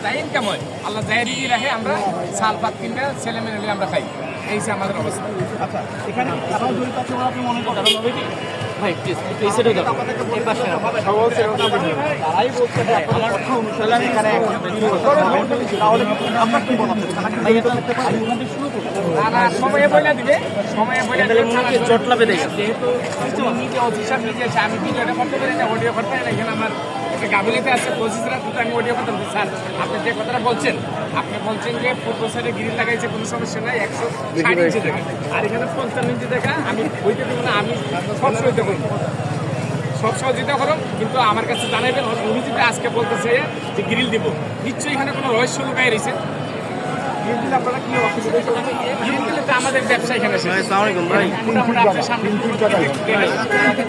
যাই ইনকাম হয় আল্লাহ যাই রিজি রাখে আমরা সাল পাত কিনবে ছেলে মেয়ে আমরা খাই এই যে আমাদের অবস্থা। আচ্ছা এখানে তারাও জড়িত আছে বলে আপনি মনে করেন হবে কি ভাই প্লিজ এই সাইডে দাও এই পাশে না তারাই বলছে যে আপনার কথা অনুসারে এখানে তাহলে আপনার কি মনে হচ্ছে ভাই এটা শুরু করুন না সময়ে বলে দিবে সময়ে বলে দিবে জটলাবে দেখেন যেহেতু নিজে অফিসার নিজে এসে আমি ভিডিওটা করতে পারি না অডিও করতে পারি না এখানে আমার একটা গাবিলিতে আছে পঁচিশরা তো আমি অডিও করতে পারি স্যার আপনি যে কথাটা বলছেন আপনি বলছেন যে পূর্ব সাইডে গ্রিল লাগাইছে কোনো সমস্যা নাই 160 ইঞ্চি দেখা আর এখানে 55 ইঞ্চি দেখা আমি বইতে দেবো না আমি সব সহযোগিতা করবো সব সহযোগিতা করো কিন্তু আমার কাছে জানাবেন উনি যদি আজকে বলতেছে যে গ্রিল দিব নিশ্চয়ই এখানে কোনো রহস্য লুকাই রয়েছে গ্রিল দিলে আপনারা কি অসুবিধা গ্রিল দিলে তো আমাদের ব্যবসা এখানে আসসালামু আলাইকুম ভাই মোটামুটি আপনার সামনে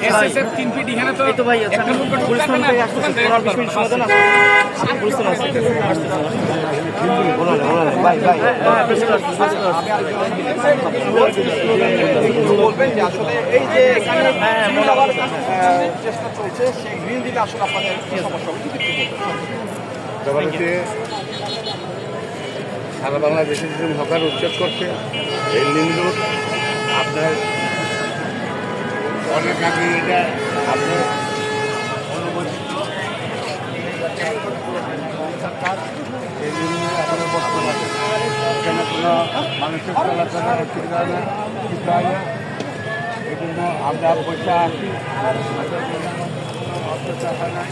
এসএসএফ 3 ফিট এখানে তো এই তো ভাই এক নম্বর গুলিস্তান থেকে আসতেছে 15 মিনিট সময় দেন আপনি গুলিস্তান আসতেছে ভাই বলবেন যে আসলে এই যে এখানে আবার চেষ্টা চলছে সেই গ্রিল দিলে আসলে আপনাদের কি সমস্যা হবে যদি একটু বলতেন। সারা বাংলাদেশে যে হকার উচ্ছেদ করছে এই লিঙ্ক রোড আপনার অনেক আগে এটা আপনার এই লিঙ্ক আপনার বসতে পারে এখানে কোনো মানুষের চলাচলের অসুবিধা হয় না কিছু হয় না এই জন্য আমরা পয়সা আসি অসুবিধা হয় না